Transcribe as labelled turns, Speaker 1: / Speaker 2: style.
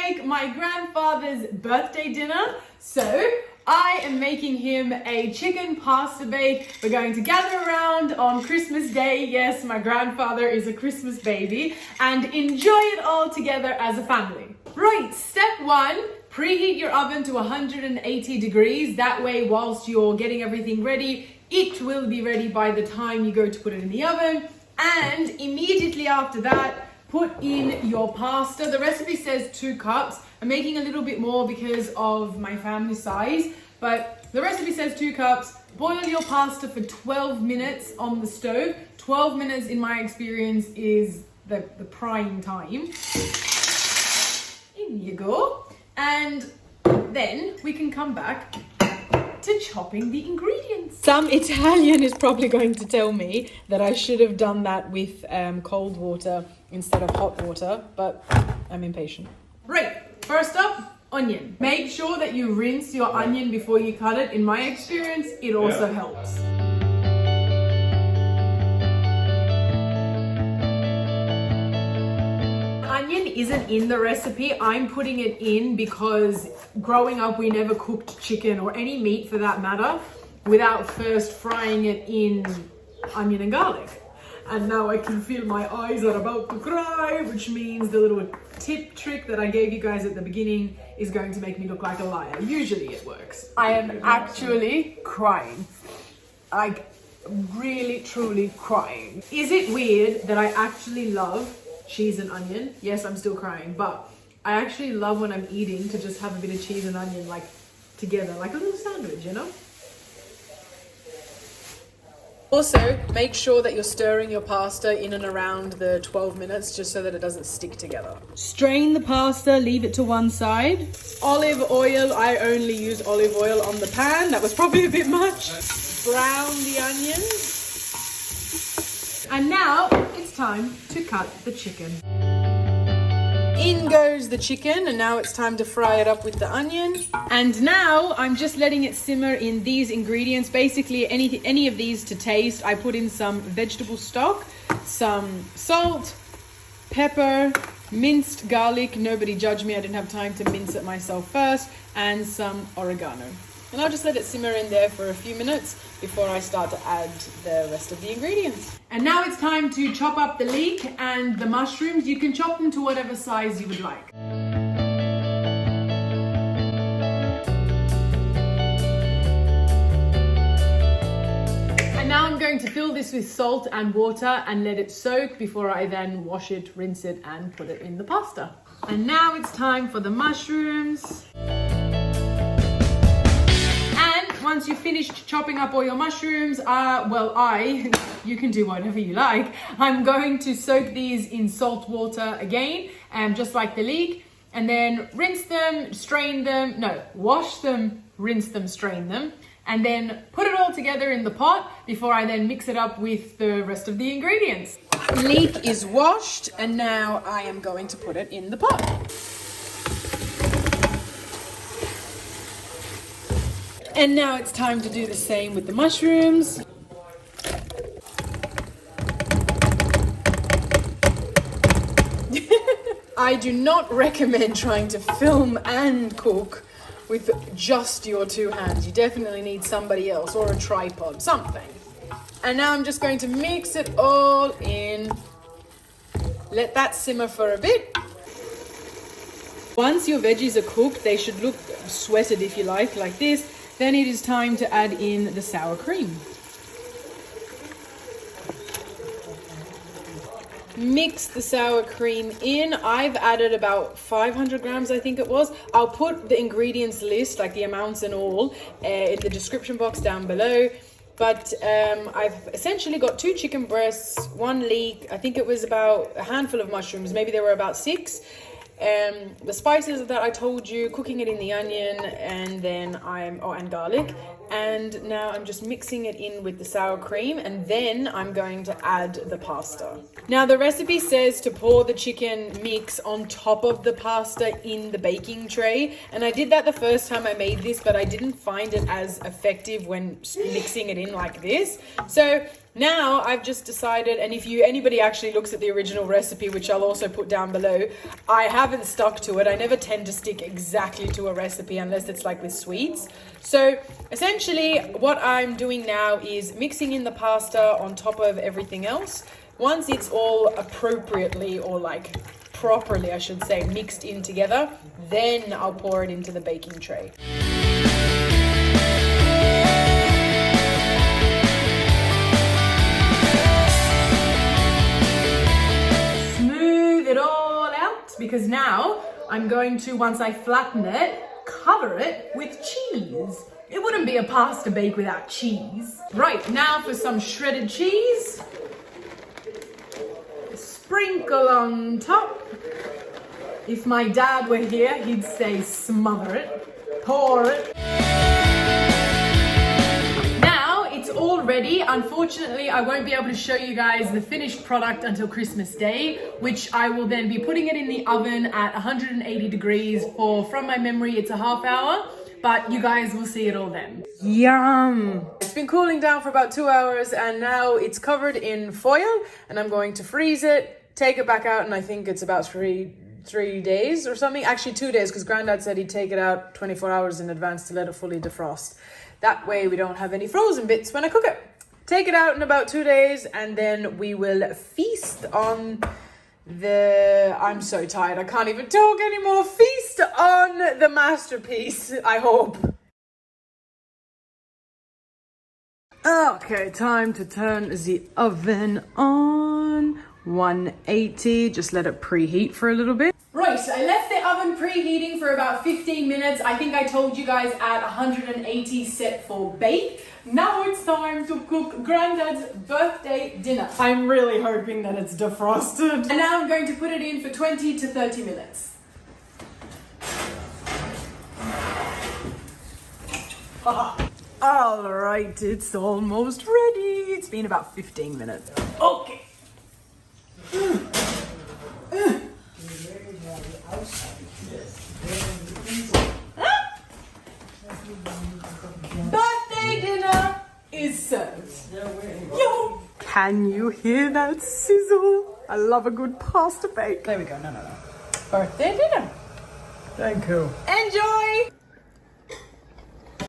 Speaker 1: make my grandfather's birthday dinner. So I am making him a chicken pasta bake. We're going to gather around on Christmas Day. Yes, my grandfather is a Christmas baby, and enjoy it all together as a family. Right, step one, preheat your oven to 180 degrees. That way, whilst you're getting everything ready, it will be ready by the time you go to put it in the oven. And immediately after that, put in your pasta. The recipe says 2 cups. I'm making a little bit more because of my family size, but the recipe says 2 cups. Boil your pasta for 12 minutes on the stove. 12 minutes in my experience is the prime time. In you go. And then we can come back to chopping the ingredients. Some Italian is probably going to tell me that I should have done that with cold water instead of hot water, but I'm impatient. Right, first up, onion. Make sure that you rinse your onion before you cut it. In my experience, it also helps. Onion isn't in the recipe. I'm putting it in because growing up we never cooked chicken or any meat for that matter without first frying it in onion and garlic. And now I can feel my eyes are about to cry, which means the little tip trick that I gave you guys at the beginning is going to make me look like a liar. Usually it works. I am actually crying. Like really, truly crying. Is it weird that I actually love cheese and onion? Yes, I'm still crying, but I actually love when I'm eating to just have a bit of cheese and onion like together, like a little sandwich, you know? Also, make sure that you're stirring your pasta in and around the 12 minutes just so that it doesn't stick together. Strain the pasta, leave it to one side. Olive oil, I only use olive oil on the pan. That was probably a bit much. Brown the onions. And now it's time to cut the chicken. In goes the chicken, and now it's time to fry it up with the onion. And now I'm just letting it simmer in these ingredients. Basically, any of these to taste. I put in some vegetable stock, some salt, pepper, minced garlic. Nobody judge me, I didn't have time to mince it myself first, and some oregano. And I'll just let it simmer in there for a few minutes before I start to add the rest of the ingredients. And now it's time to chop up the leek and the mushrooms. You can chop them to whatever size you would like. And now I'm going to fill this with salt and water and let it soak before I then wash it, rinse it, and put it in the pasta. And now it's time for the mushrooms. Once you've finished chopping up all your mushrooms, you can do whatever you like. I'm going to soak these in salt water again, just like the leek, and then rinse them, wash them, rinse them, strain them, and then put it all together in the pot before I then mix it up with the rest of the ingredients. Leek is washed, and now I am going to put it in the pot. And now it's time to do the same with the mushrooms. I do not recommend trying to film and cook with just your 2 hands. You definitely need somebody else or a tripod, something. And now I'm just going to mix it all in. Let that simmer for a bit. Once your veggies are cooked, they should look sweated if you like this. Then it is time to add in the sour cream. Mix the sour cream in. I've added about 500 grams, I think it was. I'll put the ingredients list, like the amounts and all, in the description box down below. But I've essentially got 2 chicken breasts, 1 leek. I think it was about a handful of mushrooms. Maybe there were about 6. The spices that I told you, cooking it in the onion, and then and garlic. And now I'm just mixing it in with the sour cream, and then I'm going to add the pasta. Now the recipe says to pour the chicken mix on top of the pasta in the baking tray, and I did that the first time I made this, but I didn't find it as effective when mixing it in like this. So Now I've just decided, and if anybody actually looks at the original recipe, which I'll also put down below, I haven't stuck to it. I never tend to stick exactly to a recipe unless it's like with sweets. So essentially what I'm doing now is mixing in the pasta on top of everything else. Once it's all appropriately, or like properly, I should say, mixed in together, then I'll pour it into the baking tray. It all out, because now I'm going to, once I flatten it, cover it with cheese. It wouldn't be a pasta bake without cheese. Right, now for some shredded cheese. Sprinkle on top. If my dad were here, he'd say smother it, pour it. All ready. Unfortunately, I won't be able to show you guys the finished product until Christmas Day, which I will then be putting it in the oven at 180 degrees for, from my memory, it's a half hour, but you guys will see it all then. Yum! It's been cooling down for about 2 hours and now it's covered in foil, and I'm going to freeze it, take it back out, and I think it's about three days or something. Actually 2 days, because Grandad said he'd take it out 24 hours in advance to let it fully defrost. That way we don't have any frozen bits when I cook it. Take it out in about 2 days and then we will feast on the... I'm so tired, I can't even talk anymore. Feast on the masterpiece, I hope. Okay, time to turn the oven on. 180, just let it preheat for a little bit. Right, I left the oven preheating for about 15 minutes. I think I told you guys at 180 set for bake. Now it's time to cook Grandad's birthday dinner. I'm really hoping that it's defrosted. And now I'm going to put it in for 20 to 30 minutes. All right, it's almost ready. It's been about 15 minutes. Okay. Birthday dinner is served. Yo! Can you hear that sizzle? I love a good pasta bake. There we go. No. Birthday dinner. Thank you. Enjoy!